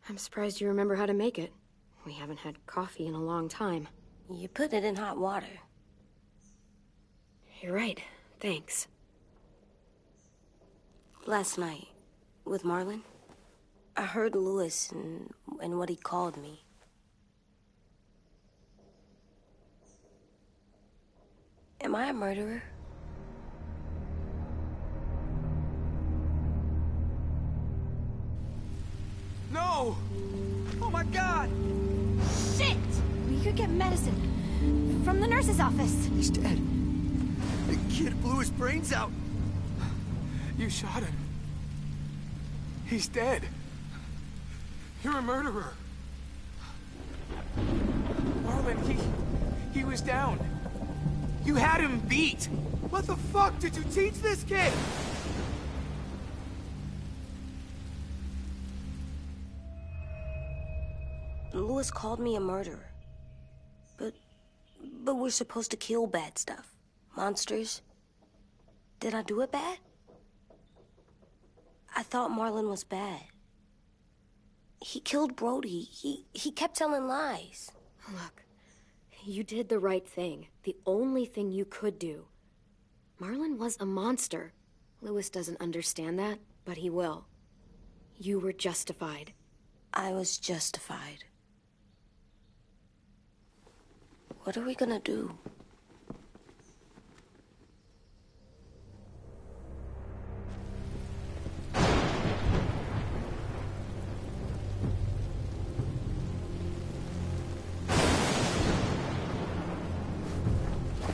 I'm surprised you remember how to make it. We haven't had coffee in a long time. You put it in hot water. You're right. Thanks. Last night, with Marlon, I heard Lewis and what he called me. Am I a murderer? No! Oh my God! Shit! We could get medicine from the nurse's office. He's dead. The kid blew his brains out. You shot him. He's dead. You're a murderer. Marlon, he was down. You had him beat. What the fuck did you teach this kid? Lewis called me a murderer. But we're supposed to kill bad stuff. Monsters. Did I do it bad? I thought Marlon was bad. He killed Brody. He kept telling lies. Look, you did the right thing. The only thing you could do. Marlon was a monster. Lewis doesn't understand that, but he will. You were justified. I was justified. What are we gonna do?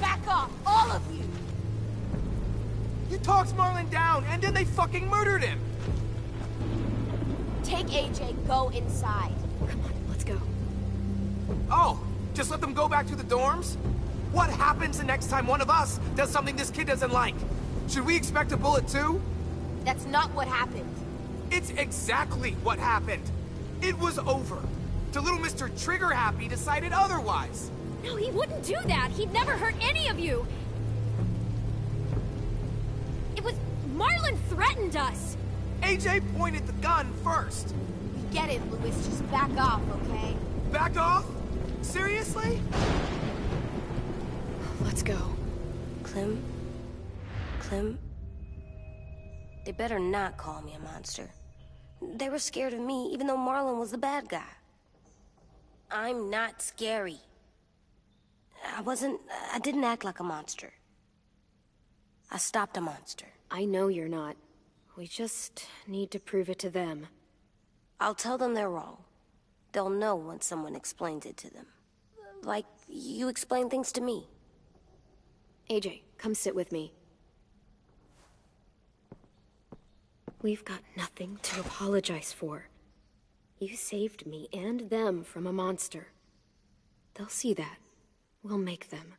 Back off, all of you! You talked Marlon down, and then they fucking murdered him! Take AJ, go inside. Come on, let's go. Oh, just let them go back to the dorms? What happens the next time one of us does something this kid doesn't like? Should we expect a bullet too? That's not what happened. It's exactly what happened. It was over. Till little Mr. Trigger Happy decided otherwise. No, he wouldn't do that. He'd never hurt any of you. It was... Marlon threatened us. AJ pointed the gun first. We get it, Lewis. Just back off, okay? Back off? Seriously? Let's go. Clem? They better not call me a monster. They were scared of me, even though Marlon was the bad guy. I'm not scary. I didn't act like a monster. I stopped a monster. I know you're not. We just need to prove it to them. I'll tell them they're wrong. They'll know when someone explains it to them. Like you explain things to me. AJ, come sit with me. We've got nothing to apologize for. You saved me and them from a monster. They'll see that. We'll make them.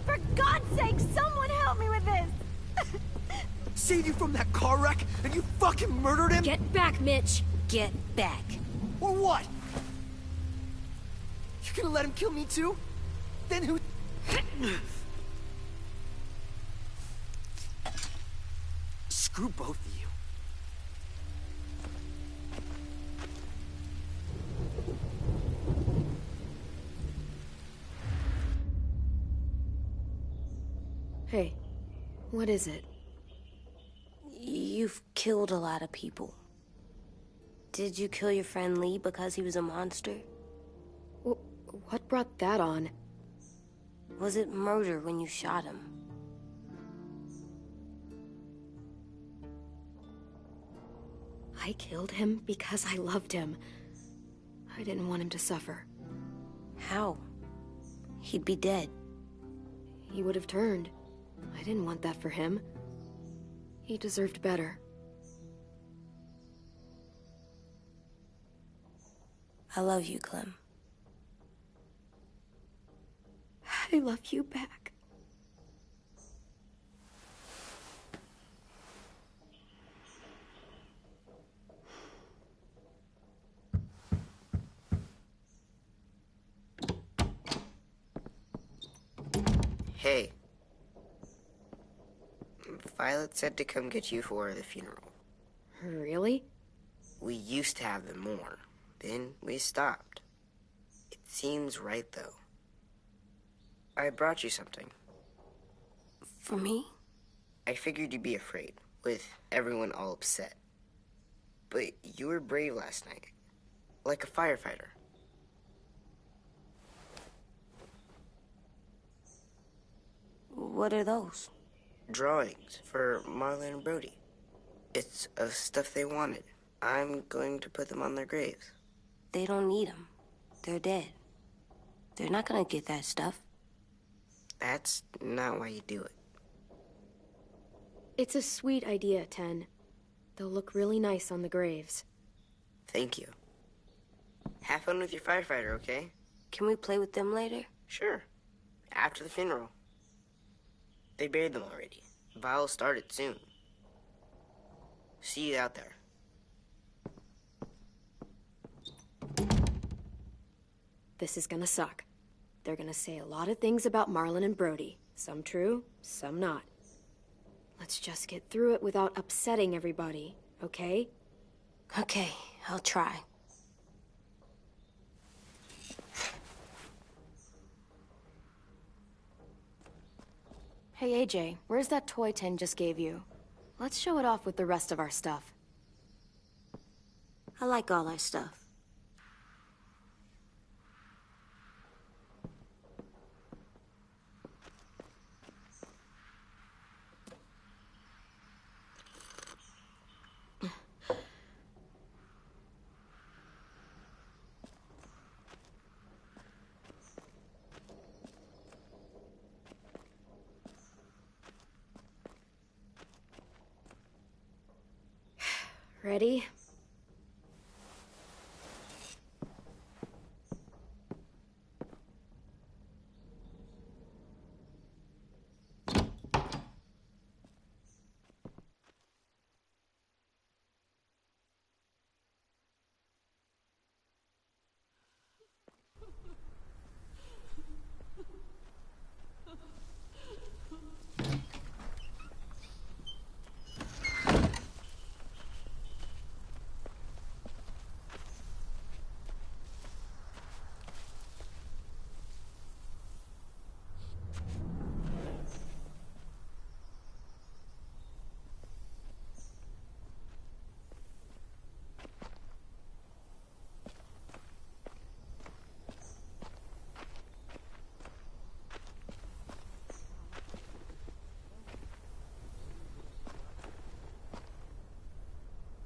For God's sake, someone help me with this! Saved you from that car wreck, and you fucking murdered him? Get back, Mitch! Get back. Or what? You're gonna let him kill me too? Then who... Screw both of you. Hey, what is it? You've killed a lot of people. Did you kill your friend Lee because he was a monster? What brought that on? Was it murder when you shot him? I killed him because I loved him. I didn't want him to suffer. How? He'd be dead. He would have turned. I didn't want that for him. He deserved better. I love you, Clem. I love you back. Hey. Violet said to come get you for the funeral. Really? We used to have them more. Then we stopped. It seems right, though. I brought you something. For me? I figured you'd be afraid, with everyone all upset. But you were brave last night. Like a firefighter. What are those? Drawings for Marlon and Brody. It's of stuff they wanted. I'm going to put them on their graves. They don't need them. They're dead. They're not gonna get that stuff. That's not why you do it. It's a sweet idea, Ten. They'll look really nice on the graves. Thank you. Have fun with your firefighter, okay? Can we play with them later? Sure. After the funeral. They buried them already. Vile'll start it soon. See you out there. This is gonna suck. They're gonna say a lot of things about Marlon and Brody. Some true, some not. Let's just get through it without upsetting everybody, okay? Okay, I'll try. Hey, AJ, where's that toy Ten just gave you? Let's show it off with the rest of our stuff. I like all our stuff. Ready?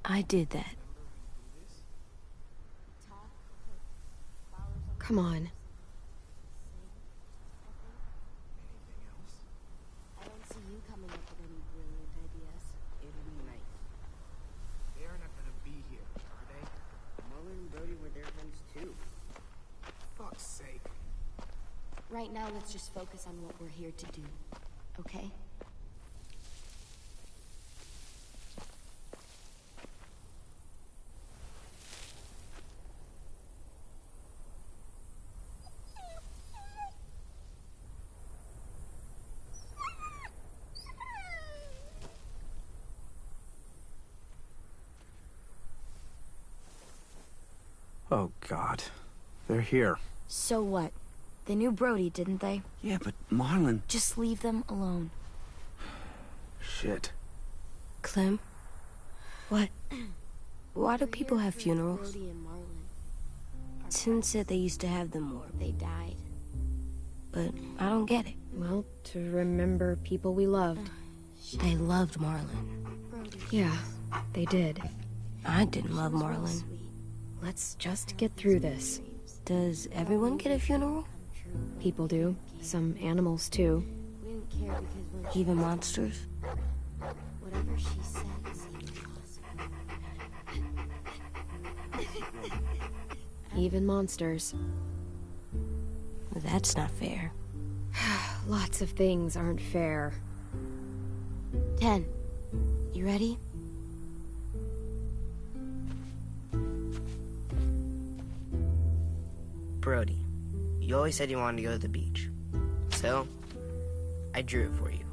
I did that. Come on. I don't see you coming up with any brilliant ideas. It'll be nice. They're not gonna be here, are they? Marlon and Brody were their friends too. Fuck's sake. Right now, let's just focus on what we're here to do, okay? Oh, God. They're here. So what? They knew Brody, didn't they? Yeah, but Marlon... Just leave them alone. Shit. Clem, What? why do people have funerals? Brody and Marlon. Tin said they used to have them more, They died. but I don't get it. Well, to remember people we loved. They loved Marlon. Yeah, they did. I didn't love Marlon. Let's just get through this. Does everyone get a funeral? People do. Some animals, too. We didn't care because when Even monsters? whatever she said seemed possible. Even monsters. That's not fair. Lots of things aren't fair. 10. You ready? Brody, you always said you wanted to go to the beach. So, I drew it for you.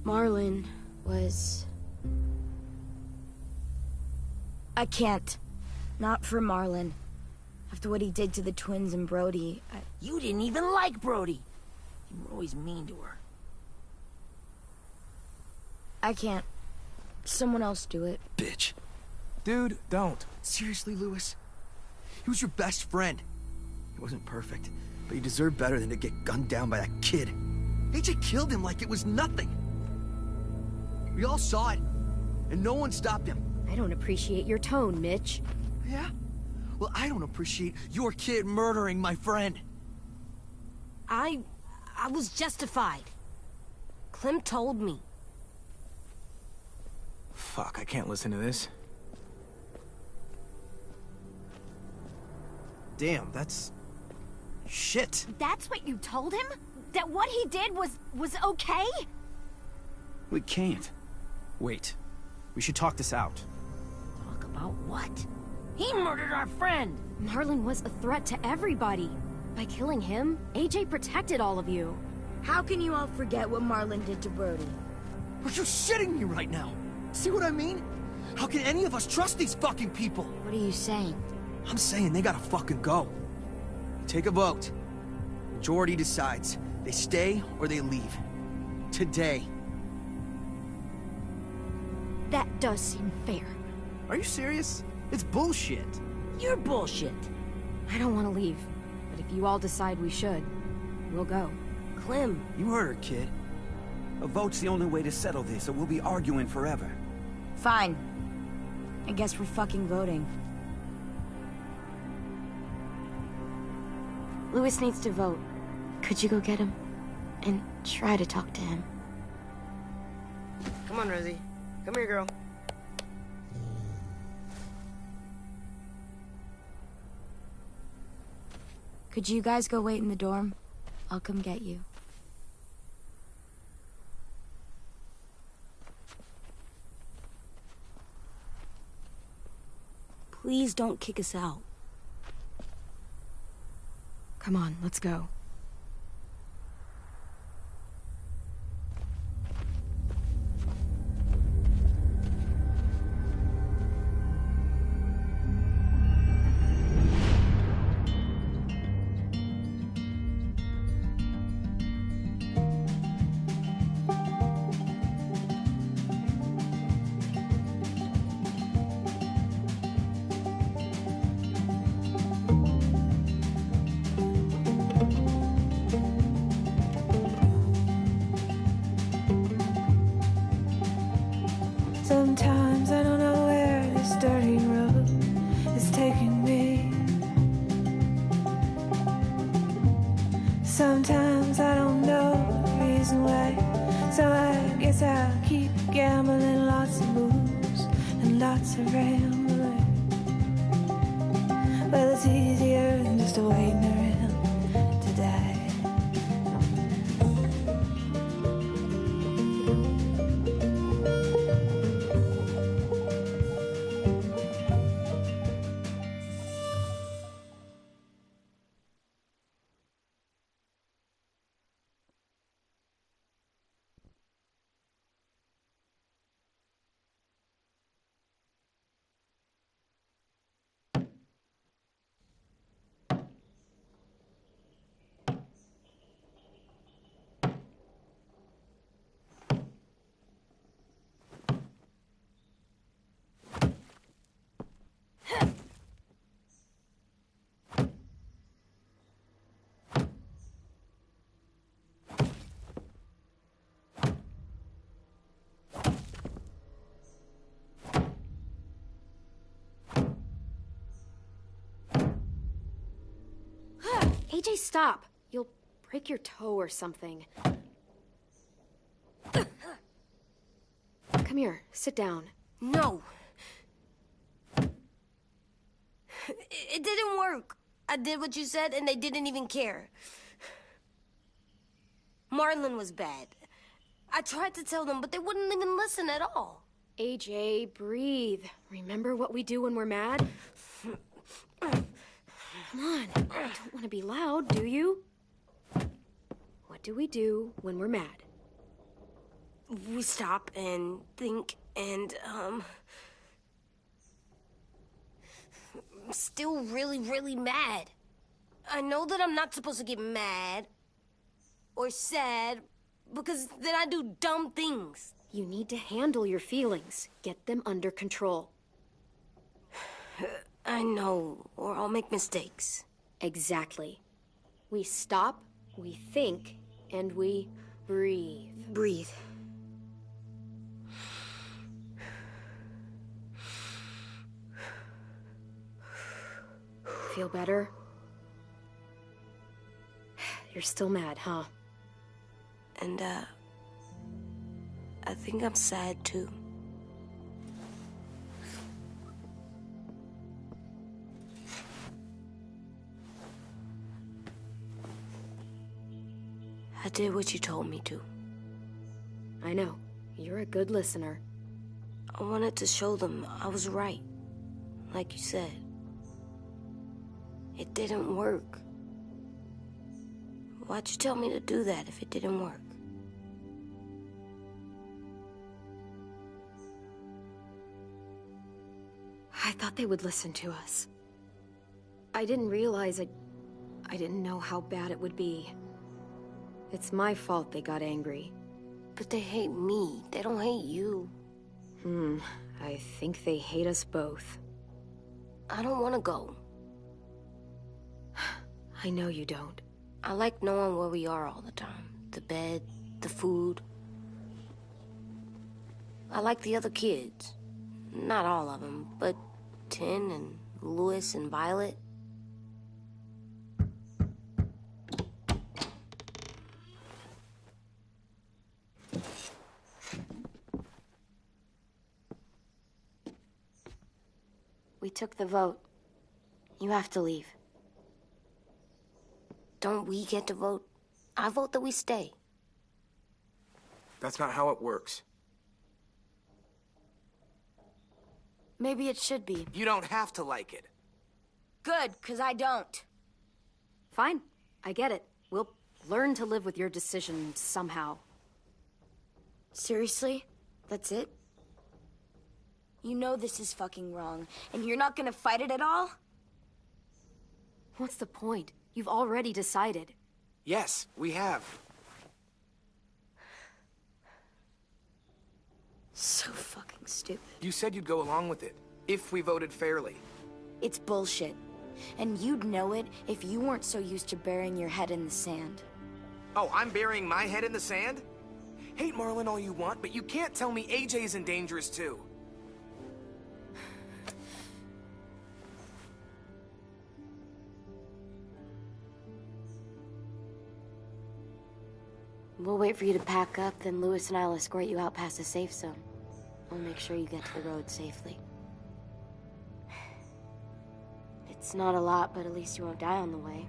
Marlon was... I can't. Not for Marlon. After what he did to the twins and Brody, You didn't even like Brody. You were always mean to her. I can't. Someone else do it. Bitch. Dude, don't. Seriously, Lewis? He was your best friend. He wasn't perfect, but he deserved better than to get gunned down by that kid. AJ killed him like it was nothing. We all saw it, and no one stopped him. I don't appreciate your tone, Mitch. Yeah? Well, I don't appreciate your kid murdering my friend. I was justified. Clem told me. Fuck, I can't listen to this. Damn, that's... shit. That's what you told him? That what he did was okay? We can't. Wait. We should talk this out. Talk about what? He murdered our friend! Marlon was a threat to everybody. By killing him, AJ protected all of you. How can you all forget what Marlon did to Brody? Are you shitting me right now? See what I mean? How can any of us trust these fucking people? What are you saying? I'm saying they gotta fucking go. Take a vote. Majority decides. They stay or they leave. Today. That does seem fair. Are you serious? It's bullshit. You're bullshit. I don't want to leave, but if you all decide we should, we'll go. Clem, You heard her, kid. A vote's the only way to settle this, or we'll be arguing forever. Fine. I guess we're fucking voting. Lewis needs to vote. Could you go get him? And try to talk to him. Come on, Rosie. Come here, girl. Could you guys go wait in the dorm? I'll come get you. please don't kick us out. Come on, let's go. Sometimes I don't know where this dirty road is taking me. Sometimes I don't know the reason why, so I guess I'll keep gambling, lots of moves and lots of rambling. Well, it's easier than just waiting around to die. AJ, stop! You'll break your toe or something. Come here, sit down. No. It didn't work. I did what you said, and they didn't even care. Marlon was bad. I tried to tell them, but they wouldn't even listen at all. AJ, breathe. Remember what we do when we're mad? Come on, you don't want to be loud, do you? What do we do when we're mad? we stop and think and, I'm still really, really mad. I know that I'm not supposed to get mad or sad because then I do dumb things. You need to handle your feelings. Get them under control. I know, or I'll make mistakes. Exactly. We stop, we think, and we breathe. Breathe. Feel better? You're still mad, huh? And, I think I'm sad, too. I did what you told me to. I know. You're a good listener. I wanted to show them I was right. Like you said. It didn't work. Why'd you tell me to do that if it didn't work? I thought they would listen to us. I didn't realize I didn't know how bad it would be. It's my fault they got angry. But they hate me. They don't hate you. I think they hate us both. I don't want to go. I know you don't. I like knowing where we are all the time. The bed, the food. I like the other kids. Not all of them, but Tin and Louis and Violet. We took the vote. You have to leave. Don't we get to vote? I vote that we stay. That's not how it works. Maybe it should be. You don't have to like it. Good, 'cause I don't. Fine. I get it. We'll learn to live with your decision somehow. Seriously? That's it? You know this is fucking wrong, and you're not gonna fight it at all? What's the point? You've already decided. Yes, we have. So fucking stupid. You said you'd go along with it, if we voted fairly. It's bullshit. And you'd know it if you weren't so used to burying your head in the sand. Oh, I'm burying my head in the sand? Hate Marlon all you want, but you can't tell me AJ's in dangerous too. We'll wait for you to pack up, then Louis and I'll escort you out past the safe zone. We'll make sure you get to the road safely. It's not a lot, but at least you won't die on the way.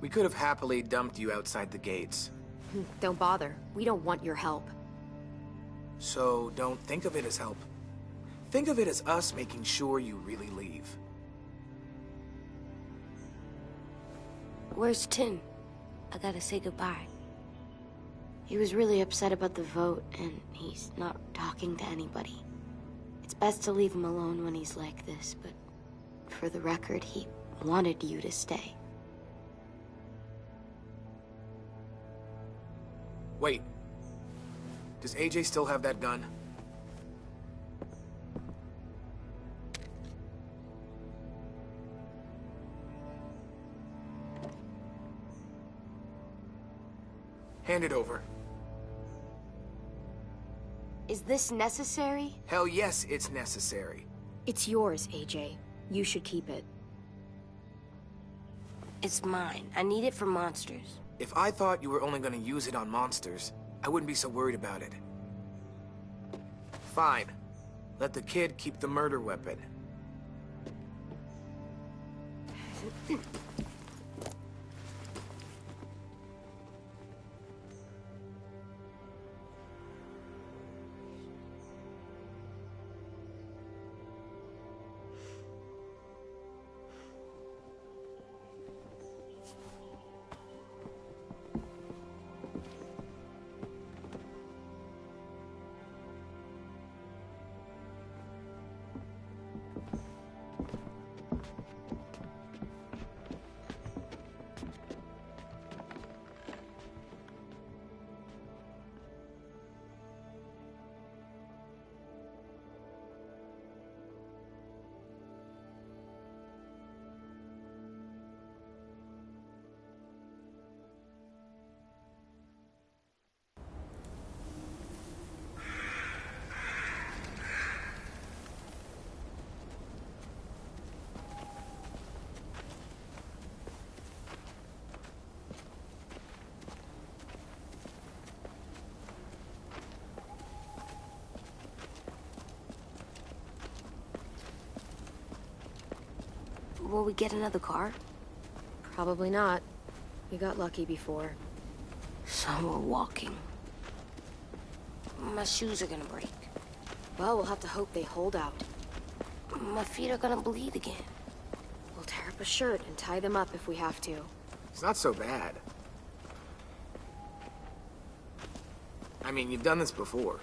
We could have happily dumped you outside the gates. Don't bother. We don't want your help. So don't think of it as help. Think of it as us making sure you really leave. Where's Tin? I gotta say goodbye. He was really upset about the vote, and he's not talking to anybody. It's best to leave him alone when he's like this, but for the record, he wanted you to stay. Wait. Does AJ still have that gun? Hand it over. Is this necessary? Hell yes, it's necessary. It's yours, AJ. You should keep it. It's mine. I need it for monsters. If I thought you were only gonna use it on monsters, I wouldn't be so worried about it. Fine. Let the kid keep the murder weapon. Will we get another car? Probably not. We got lucky before. So we're walking. My shoes are gonna break. Well, we'll have to hope they hold out. My feet are gonna bleed again. We'll tear up a shirt and tie them up if we have to. It's not so bad. I mean, you've done this before.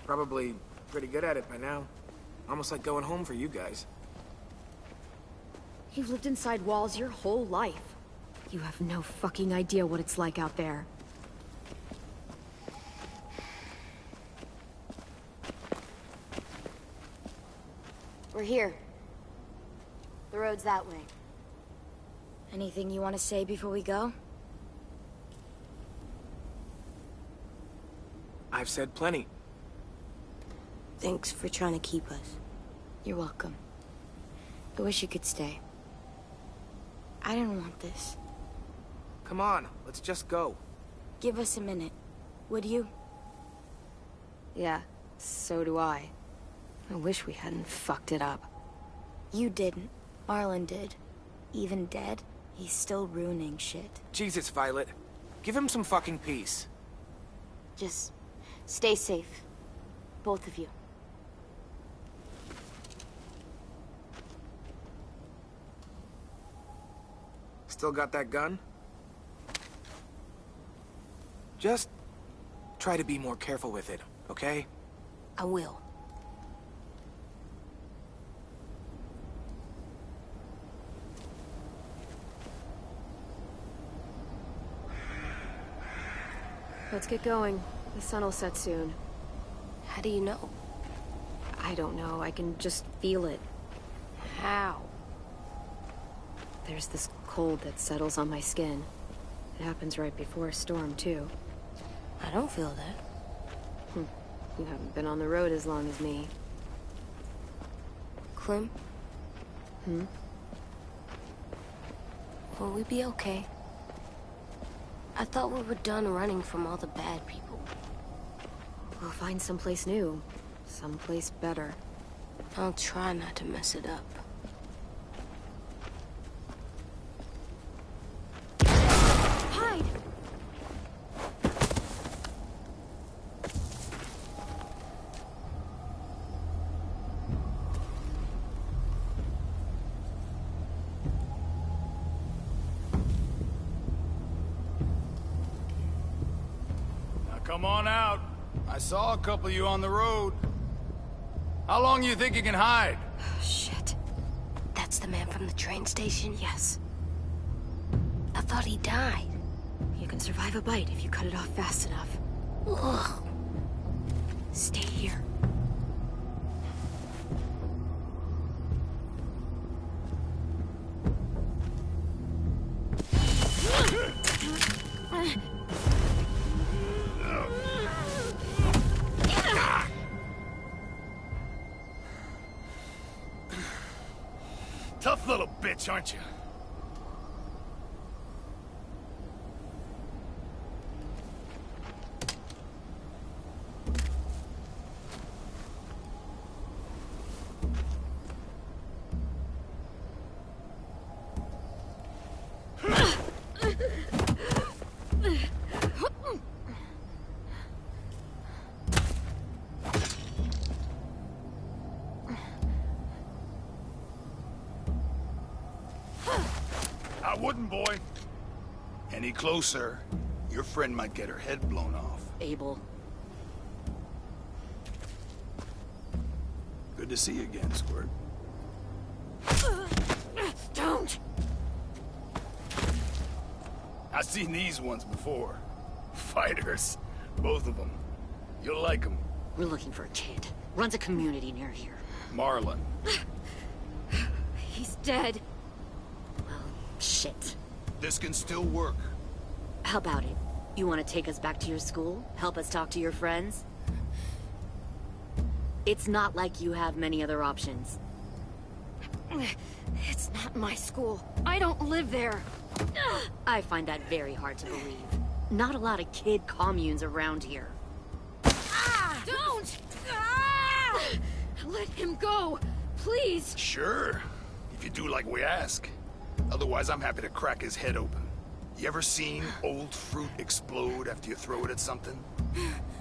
Probably pretty good at it by now. Almost like going home for you guys. You've lived inside walls your whole life. You have no fucking idea what it's like out there. We're here. The road's that way. Anything you want to say before we go? I've said plenty. Thanks for trying to keep us. You're welcome. I wish you could stay. I didn't want this. Come on, let's just go. Give us a minute, would you? Yeah, so do I. I wish we hadn't fucked it up. You didn't. Marlon did. Even dead, he's still ruining shit. Jesus, Violet. Give him some fucking peace. Just stay safe. Both of you. Still got that gun? Just try to be more careful with it, okay? I will. Let's get going. The sun will set soon. How do you know? I don't know. I can just feel it. How? There's this cold that settles on my skin. It happens right before a storm, too. I don't feel that. You haven't been on the road as long as me. Clem? Will we be okay? I thought we were done running from all the bad people. We'll find someplace new. Someplace better. I'll try not to mess it up. Hide! Come on out. I saw a couple of you on the road. How long you think you can hide? Shit. That's the man from the train station? Yes. I thought he died. You can survive a bite if you cut it off fast enough. Ugh. Stay here. Tough little bitch, aren't you? I wouldn't, boy. Any closer, your friend might get her head blown off. Abel. Good to see you again, Squirt. Don't! I've seen these ones before. Fighters. Both of them. You'll like them. We're looking for a kid. Runs a community near here. Marlon. He's dead. Well, shit. This can still work. How about it? You want to take us back to your school? Help us talk to your friends? It's not like you have many other options. It's not my school. I don't live there. I find that very hard to believe. Not a lot of kid communes around here. Don't! Let him go! please! Sure, if you do like we ask. Otherwise, I'm happy to crack his head open. You ever seen old fruit explode after you throw it at something?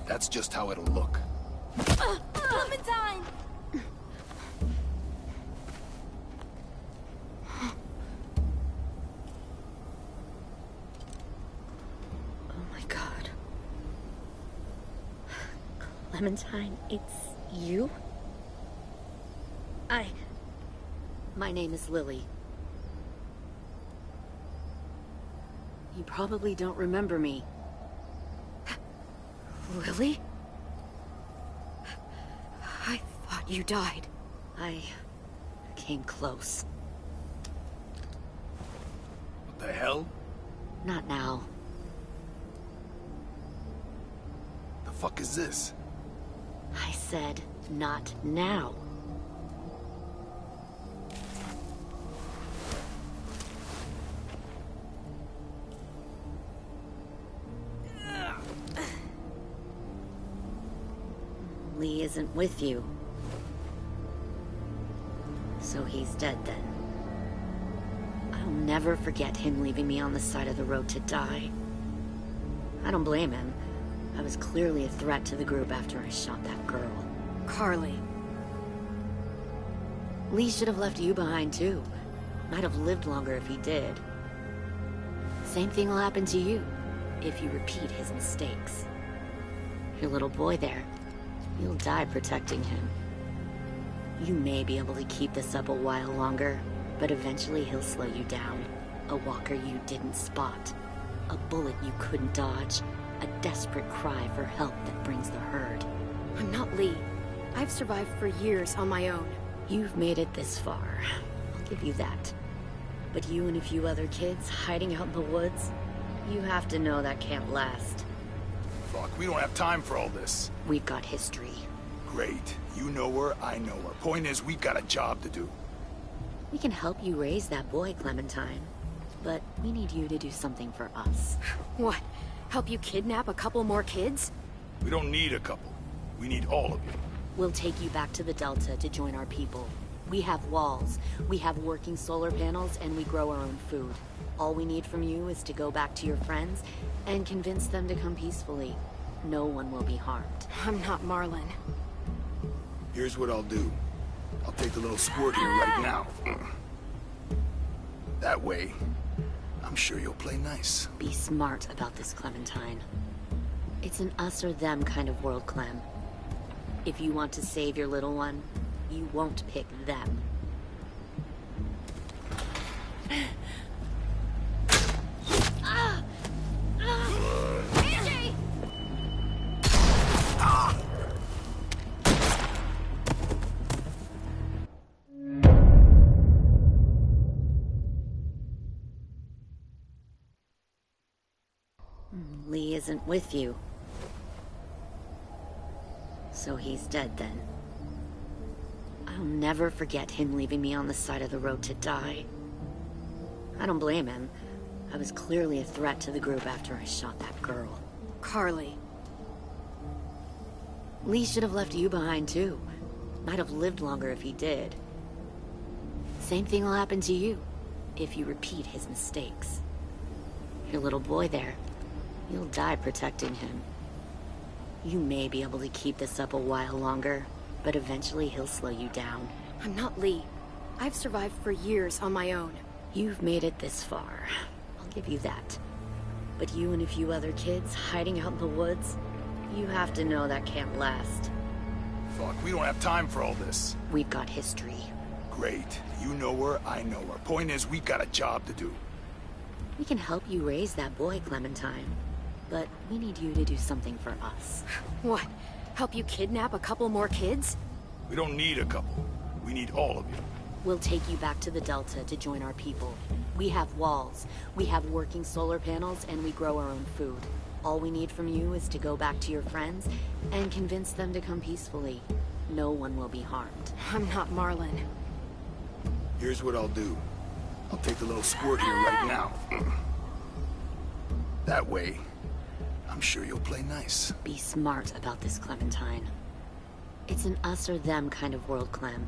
That's just how it'll look. Clementine! Oh my god. Clementine, it's you? My name is Lily. You probably don't remember me. Lily? I thought you died. I came close. What the hell? Not now. The fuck is this? I said, not now. Lee isn't with you. So he's dead then. I'll never forget him leaving me on the side of the road to die. I don't blame him. I was clearly a threat to the group after I shot that girl. Carly. Lee should have left you behind too. Might have lived longer if he did. Same thing will happen to you, if you repeat his mistakes. Your little boy there, you'll die protecting him. You may be able to keep this up a while longer, but eventually he'll slow you down. A walker you didn't spot. A bullet you couldn't dodge. A desperate cry for help that brings the herd. I'm not Lee. I've survived for years on my own. You've made it this far. I'll give you that. But you and a few other kids hiding out in the woods, you have to know that can't last. Fuck, we don't have time for all this. We've got history. Great. You know her, I know her. Point is, we've got a job to do. We can help you raise that boy, Clementine. But we need you to do something for us. What? Help you kidnap a couple more kids? We don't need a couple. We need all of you. We'll take you back to the Delta to join our people. We have walls, we have working solar panels, and we grow our own food. All we need from you is to go back to your friends and convince them to come peacefully. No one will be harmed. I'm not Marlon. Here's what I'll do. I'll take the little squirt here right now. That way, I'm sure you'll play nice. Be smart about this, Clementine. It's an us or them kind of world, Clem. If you want to save your little one, you won't pick them. AJ! Lee isn't with you. So he's dead then. I'll never forget him leaving me on the side of the road to die. I don't blame him. I was clearly a threat to the group after I shot that girl. Carly. Lee should have left you behind too. Might have lived longer if he did. Same thing will happen to you, if you repeat his mistakes. Your little boy there, you'll die protecting him. You may be able to keep this up a while longer, but eventually he'll slow you down. I'm not Lee. I've survived for years on my own. You've made it this far. I'll give you that. But you and a few other kids hiding out in the woods, you have to know that can't last. Fuck, we don't have time for all this. We've got history. Great. You know her, I know her. Point is, we've got a job to do. We can help you raise that boy, Clementine. But we need you to do something for us. What? Help you kidnap a couple more kids? We don't need a couple. We need all of you. We'll take you back to the Delta to join our people. We have walls, we have working solar panels, and we grow our own food. All we need from you is to go back to your friends and convince them to come peacefully. No one will be harmed. I'm not Marlon. Here's what I'll do. I'll take the little squirt here right now. That way, I'm sure you'll play nice. Be smart about this, Clementine. It's an us or them kind of world, Clem.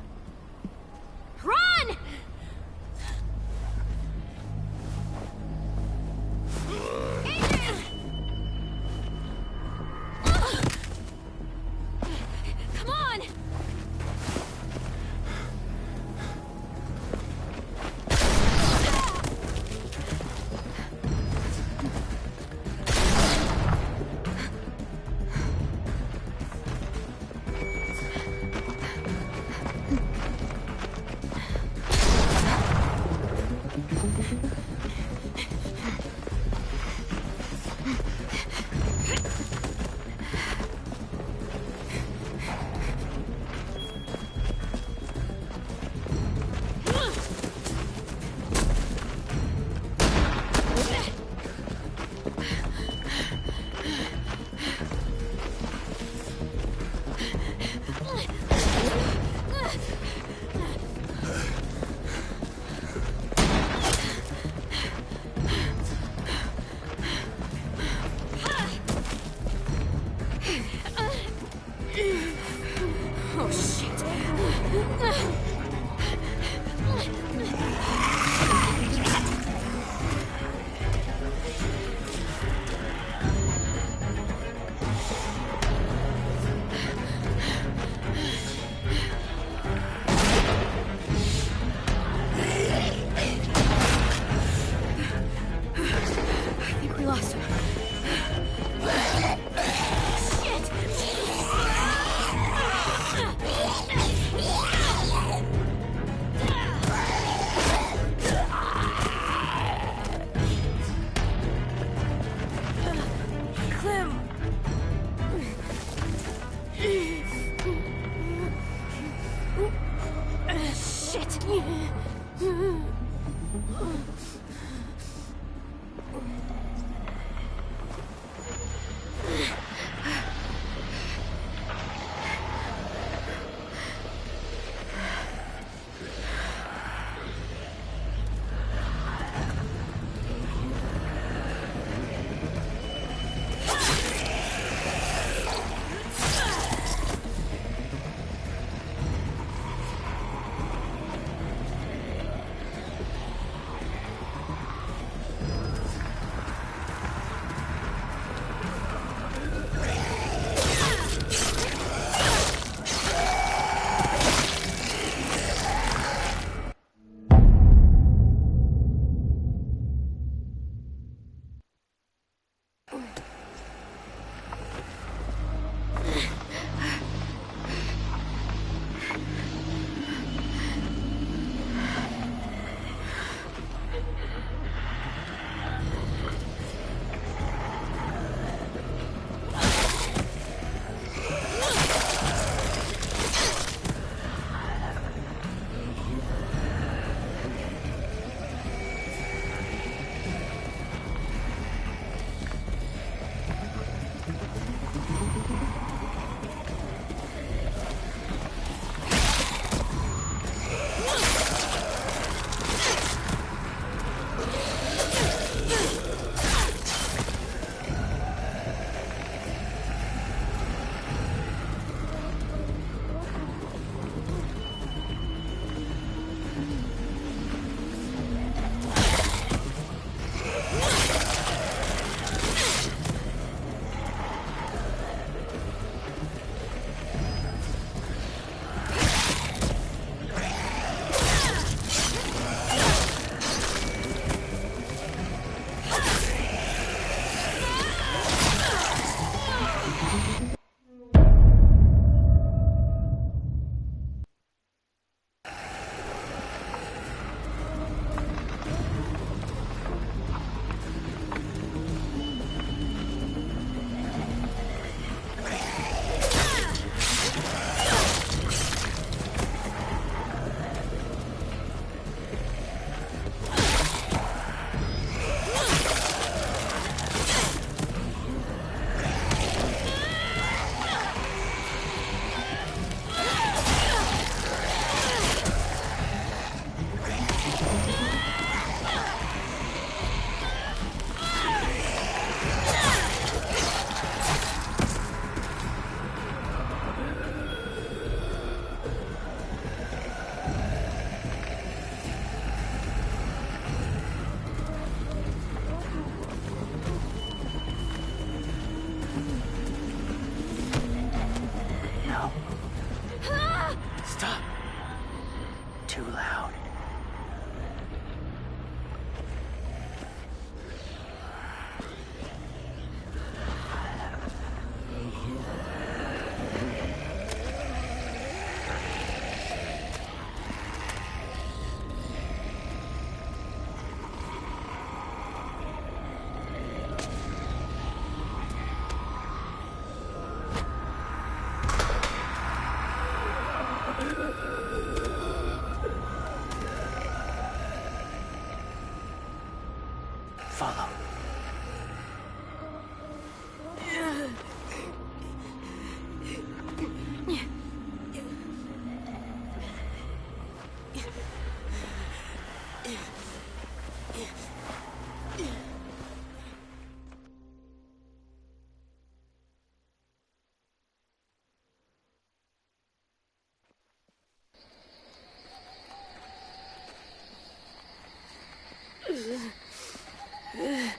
There.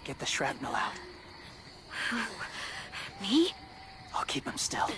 Get the shrapnel out. Me? I'll keep him still.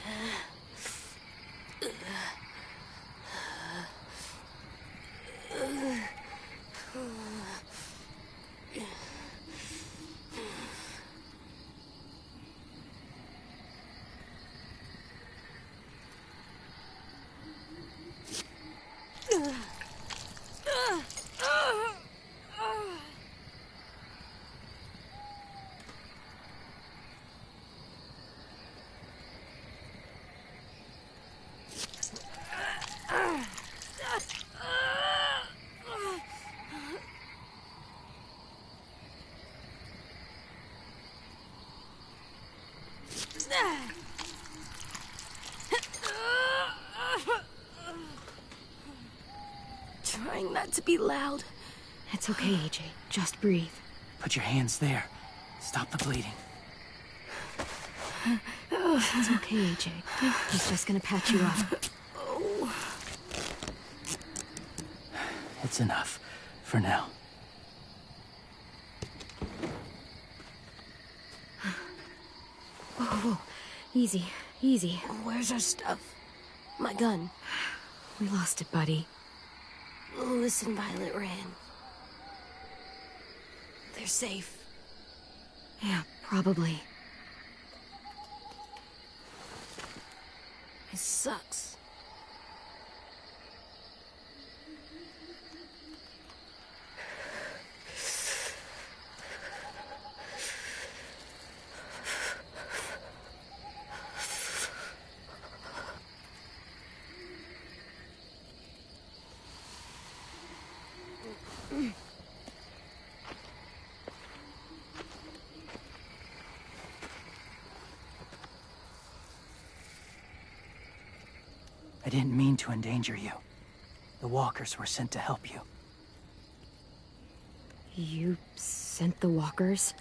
Trying not to be loud. It's okay, AJ. Just breathe. Put your hands there. Stop the bleeding. It's okay, AJ. He's just gonna patch you up. It's enough. For now. Whoa, whoa. Easy, easy. Where's our stuff? My gun. We lost it, buddy. Lewis and Violet ran. They're safe. Yeah, probably. It sucks. I didn't mean to endanger you. The walkers were sent to help you. You sent the walkers?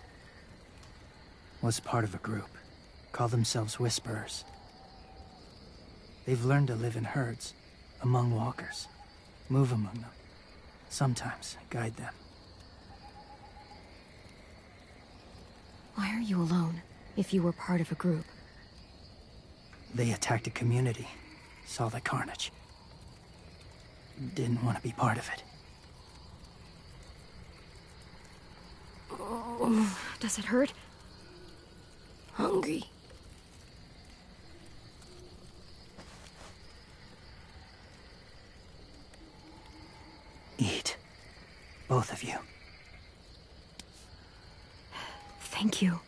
Was part of a group. Call themselves Whisperers. They've learned to live in herds, among walkers. Move among them. Sometimes guide them. Why are you alone, if you were part of a group? They attacked a community. Saw the carnage. Didn't want to be part of it. Does it hurt? Hungry. Eat. Both of you. Thank you.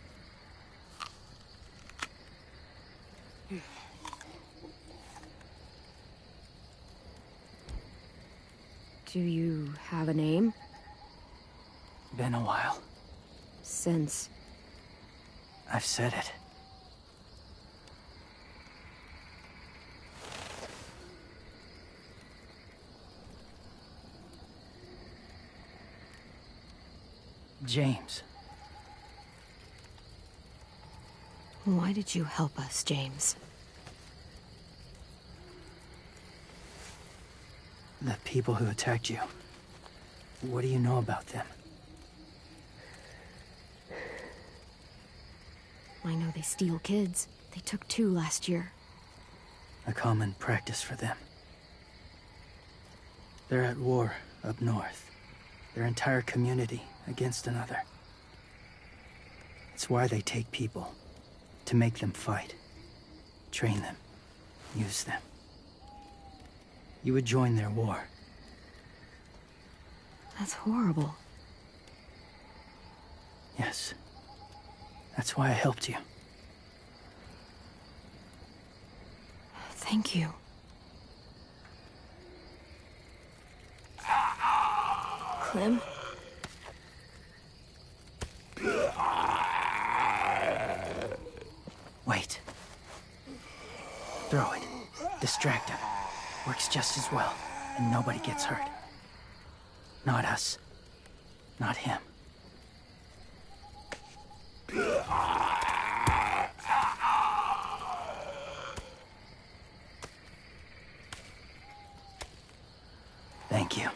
Do you have a name? Been a while. Since... I've said it. James. Why did you help us, James? The people who attacked you. What do you know about them? I know they steal kids. They took 2 last year. A common practice for them. They're at war up north. Their entire community against another. It's why they take people. To make them fight. Train them. Use them. You would join their war. That's horrible. Yes. That's why I helped you. Thank you. Clem? Wait. Throw it. Distract him. Works just as well, and nobody gets hurt. Not us. Not him. Thank you.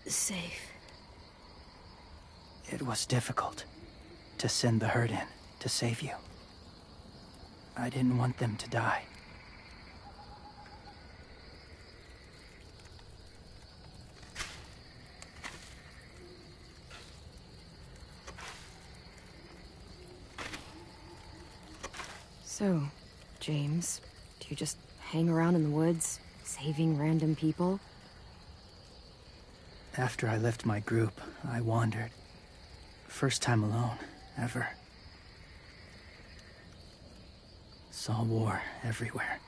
Safe. It was difficult to send the herd in to save you. I didn't want them to die. So, James, do you just hang around in the woods, saving random people? After I left my group, I wandered. First time alone, ever. Saw war everywhere.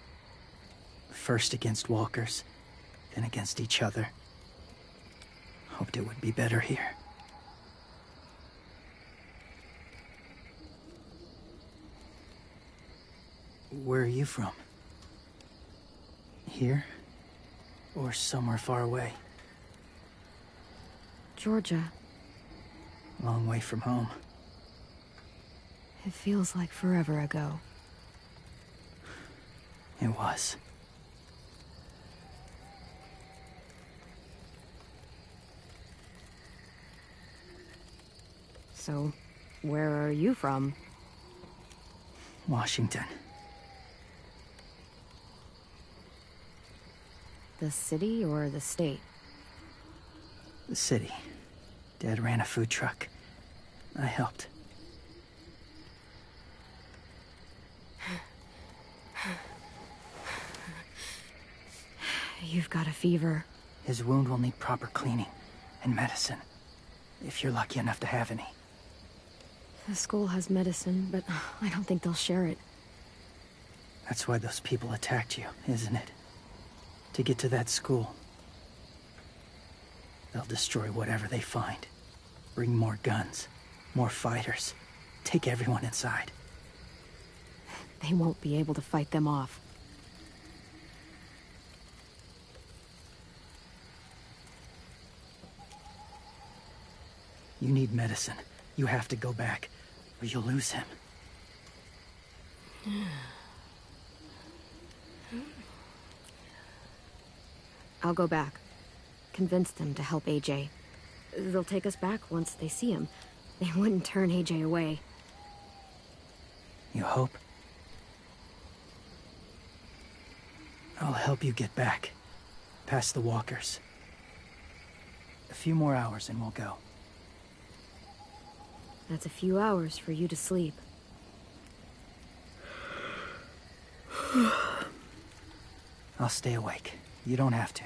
First against walkers, then against each other. Hoped it would be better here. Where are you from? Here? Or somewhere far away? Georgia. Long way from home. It feels like forever ago. It was. So, where are you from? Washington. The city or the state? The city. Dad ran a food truck. I helped. You've got a fever. His wound will need proper cleaning and medicine, if you're lucky enough to have any. The school has medicine, but I don't think they'll share it. That's why those people attacked you, isn't it? To get to that school. They'll destroy whatever they find. Bring more guns, more fighters. Take everyone inside. They won't be able to fight them off. You need medicine. You have to go back, or you'll lose him. I'll go back. Convince them to help AJ. They'll take us back once they see him. They wouldn't turn AJ away. You hope? I'll help you get back. Past the walkers. A few more hours and we'll go. That's a few hours for you to sleep. I'll stay awake. You don't have to.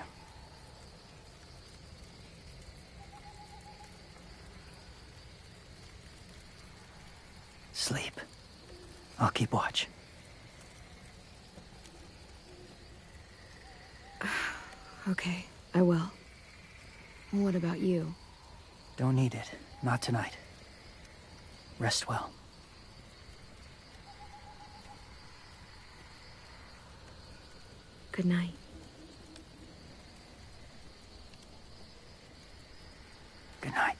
Sleep. I'll keep watch. Okay, I will. What about you? Don't need it. Not tonight. Rest well. Good night. Good night.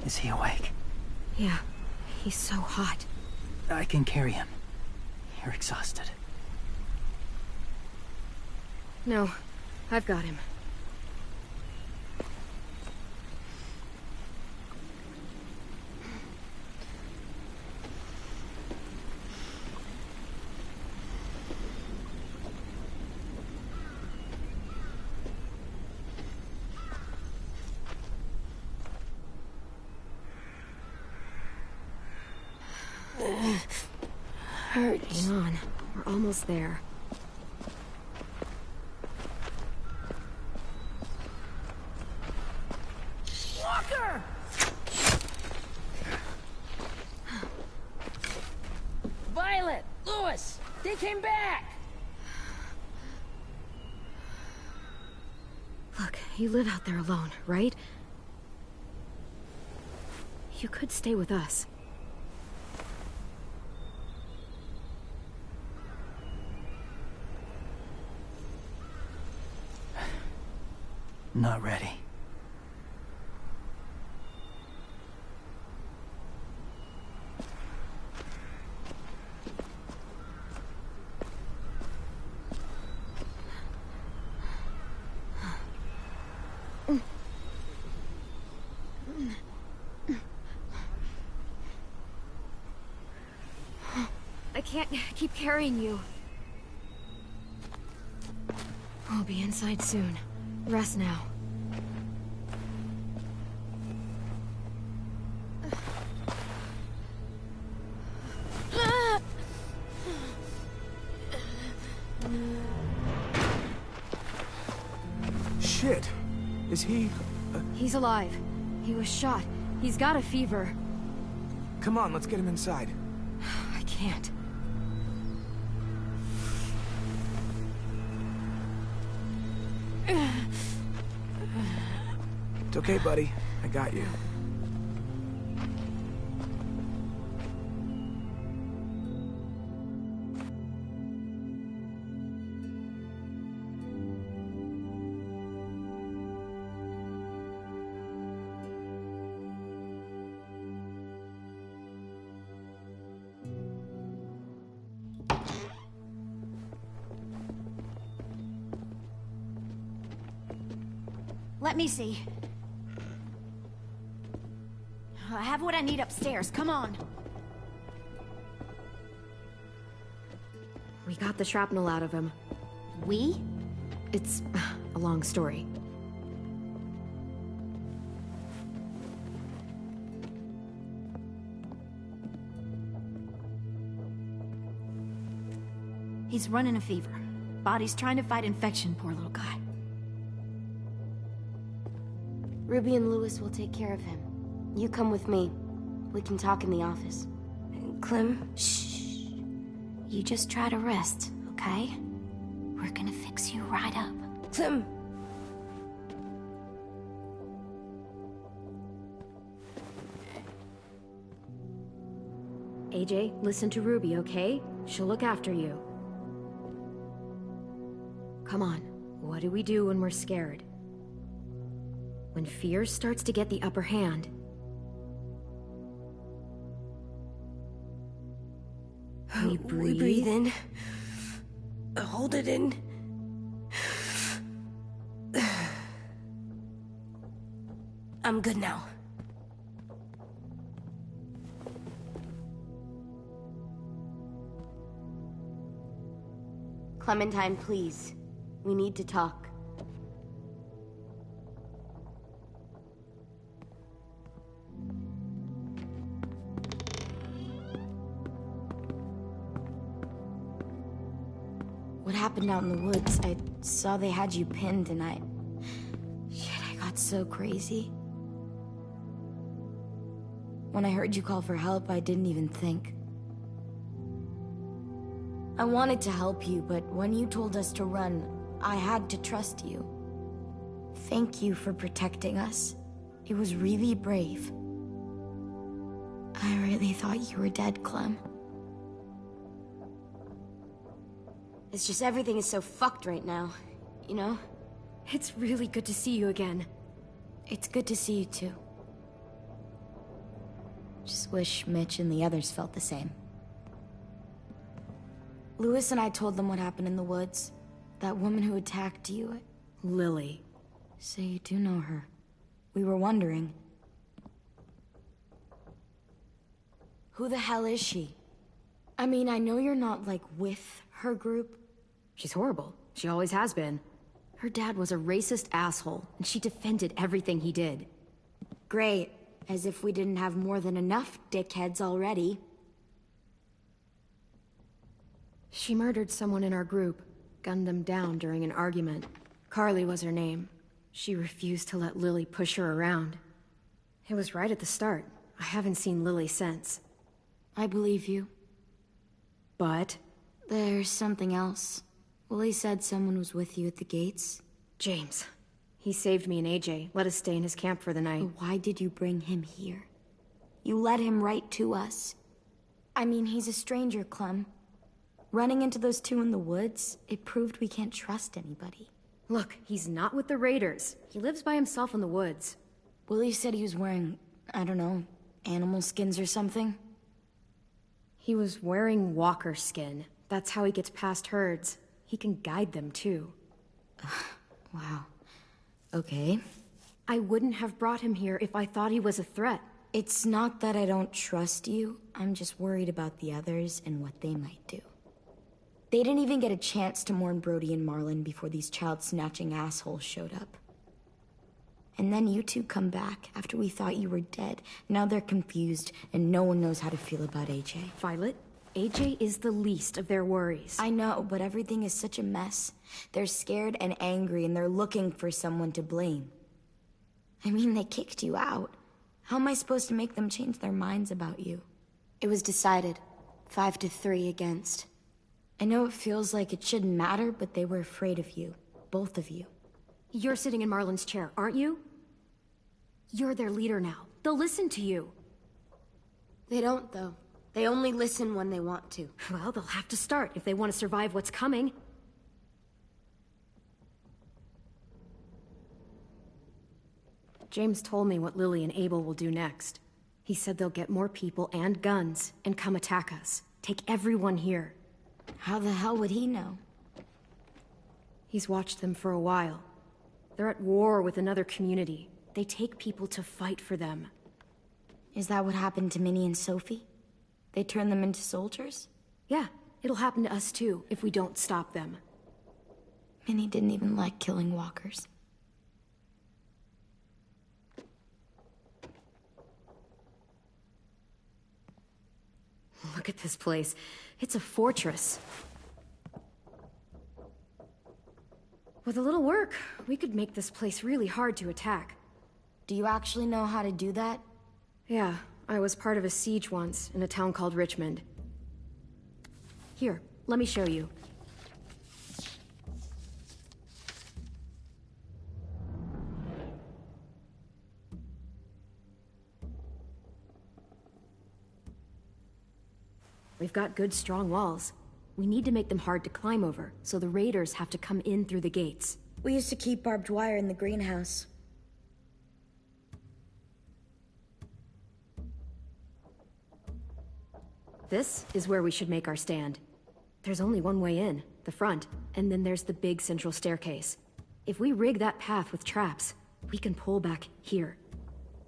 Is he awake? Yeah, he's so hot. I can carry him. You're exhausted. No, I've got him. hurts. Hang on. We're almost there. Walker! Violet! Lewis! They came back! Look, you live out there alone, right? You could stay with us. Not ready. I can't keep carrying you. We'll be inside soon. Rest now. Shit. Is he... He's alive. He was shot. He's got a fever. Come on, let's get him inside. I can't. It's okay, buddy. I got you. Let me see. I have what I need upstairs. Come on. We got the shrapnel out of him. We? It's a long story. He's running a fever. Body's trying to fight infection, poor little guy. Ruby and Lewis will take care of him. You come with me. We can talk in the office. Clem, shh. You just try to rest, okay? We're gonna fix you right up. Clem! AJ, listen to Ruby, okay? She'll look after you. Come on. What do we do when we're scared? When fear starts to get the upper hand, we breathe. We breathe in. Hold it in. I'm good now. Clementine, please. We need to talk. What happened out in the woods? I saw they had you pinned and Shit, I got so crazy. When I heard you call for help, I didn't even think. I wanted to help you, but when you told us to run, I had to trust you. Thank you for protecting us. It was really brave. I really thought you were dead, Clem. It's just everything is so fucked right now, you know? It's really good to see you again. It's good to see you too. Just wish Mitch and the others felt the same. Lewis and I told them what happened in the woods. That woman who attacked you. Lily. So you do know her. We were wondering. Who the hell is she? I mean, I know you're not, like, with her group. She's horrible. She always has been. Her dad was a racist asshole, and she defended everything he did. Great. As if we didn't have more than enough dickheads already. She murdered someone in our group, gunned them down during an argument. Carly was her name. She refused to let Lily push her around. It was right at the start. I haven't seen Lily since. I believe you. But? There's something else. Willie said someone was with you at the gates. James. He saved me and AJ, let us stay in his camp for the night. But why did you bring him here? You led him right to us. I mean, he's a stranger, Clem. Running into those two in the woods, it proved we can't trust anybody. Look, he's not with the Raiders. He lives by himself in the woods. Willie said he was wearing, I don't know, animal skins or something. He was wearing walker skin. That's how he gets past herds. He can guide them, too. Wow. Okay. I wouldn't have brought him here if I thought he was a threat. It's not that I don't trust you. I'm just worried about the others and what they might do. They didn't even get a chance to mourn Brody and Marlon before these child-snatching assholes showed up. And then you two come back after we thought you were dead. Now they're confused, and no one knows how to feel about AJ. Violet, AJ is the least of their worries. I know, but everything is such a mess. They're scared and angry, and they're looking for someone to blame. I mean, they kicked you out. How am I supposed to make them change their minds about you? It was decided. 5-3 against. I know it feels like it shouldn't matter, but they were afraid of you. Both of you. You're sitting in Marlon's chair, aren't you? You're their leader now. They'll listen to you. They don't, though. They only listen when they want to. Well, they'll have to start if they want to survive what's coming. James told me what Lily and Abel will do next. He said they'll get more people and guns and come attack us. Take everyone here. How the hell would he know? He's watched them for a while. They're at war with another community. They take people to fight for them. Is that what happened to Minnie and Sophie? They turned them into soldiers? Yeah, it'll happen to us too if we don't stop them. Minnie didn't even like killing walkers. Look at this place. It's a fortress. With a little work, we could make this place really hard to attack. Do you actually know how to do that? Yeah, I was part of a siege once in a town called Richmond. Here, let me show you. We've got good, strong walls. We need to make them hard to climb over, so the raiders have to come in through the gates. We used to keep barbed wire in the greenhouse. This is where we should make our stand. There's only one way in, the front, and then there's the big central staircase. If we rig that path with traps, we can pull back here.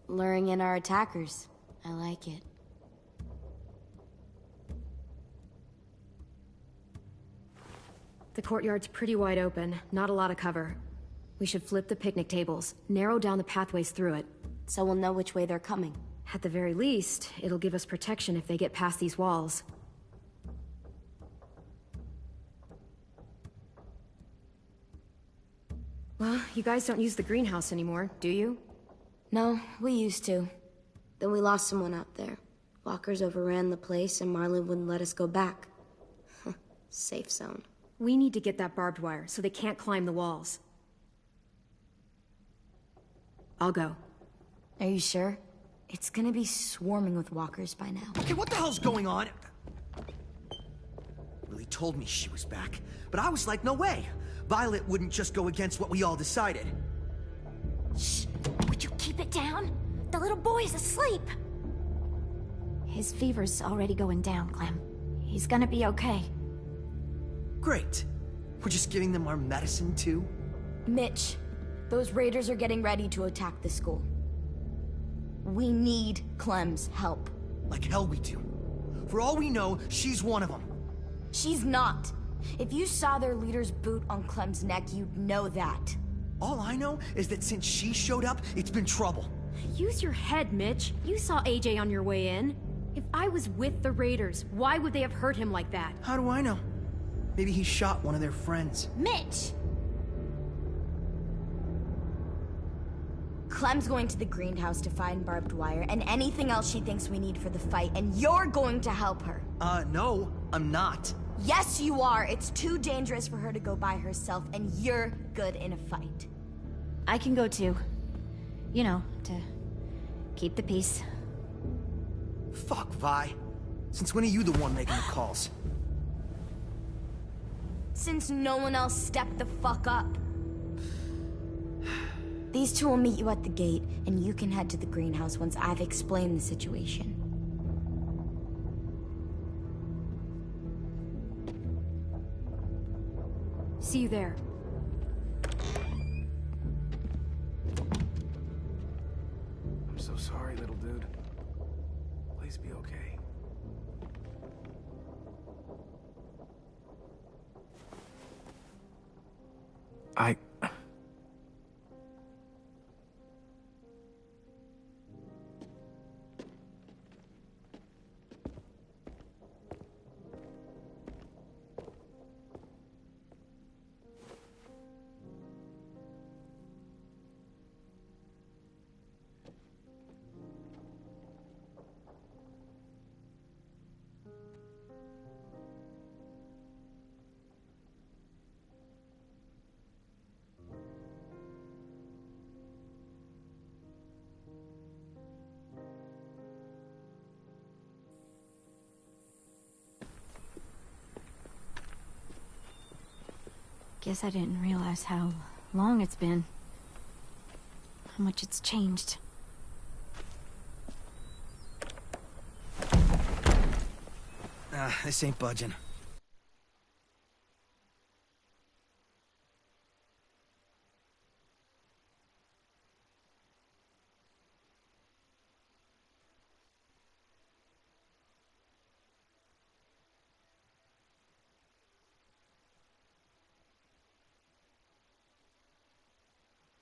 Luring in our attackers. I like it. The courtyard's pretty wide open, not a lot of cover. We should flip the picnic tables, narrow down the pathways through it. So we'll know which way they're coming. At the very least, it'll give us protection if they get past these walls. Well, you guys don't use the greenhouse anymore, do you? No, we used to. Then we lost someone out there. Walkers overran the place and Marlon wouldn't let us go back. Safe zone. We need to get that barbed wire so they can't climb the walls. I'll go. Are you sure? It's gonna be swarming with walkers by now. Okay, what the hell's going on? Lily told me she was back, but I was like, no way. Violet wouldn't just go against what we all decided. Shh! Would you keep it down? The little boy's asleep! His fever's already going down, Clem. He's gonna be okay. Great. We're just giving them our medicine, too? Mitch, those raiders are getting ready to attack the school. We need Clem's help. Like hell we do. For all we know, she's one of them. She's not. If you saw their leader's boot on Clem's neck, you'd know that. All I know is that since she showed up, it's been trouble. Use your head, Mitch. You saw AJ on your way in. If I was with the raiders, why would they have hurt him like that? How do I know? Maybe he shot one of their friends. Mitch! Clem's going to the greenhouse to find barbed wire and anything else she thinks we need for the fight, and you're going to help her. No, I'm not. Yes, you are. It's too dangerous for her to go by herself, and you're good in a fight. I can go too. You know, to keep the peace. Fuck, Vi. Since when are you the one making the calls? Since no one else stepped the fuck up. These two will meet you at the gate, and you can head to the greenhouse once I've explained the situation. See you there. I'm so sorry, little dude. Please be okay. Guess I didn't realize how long it's been. How much it's changed. This ain't budging.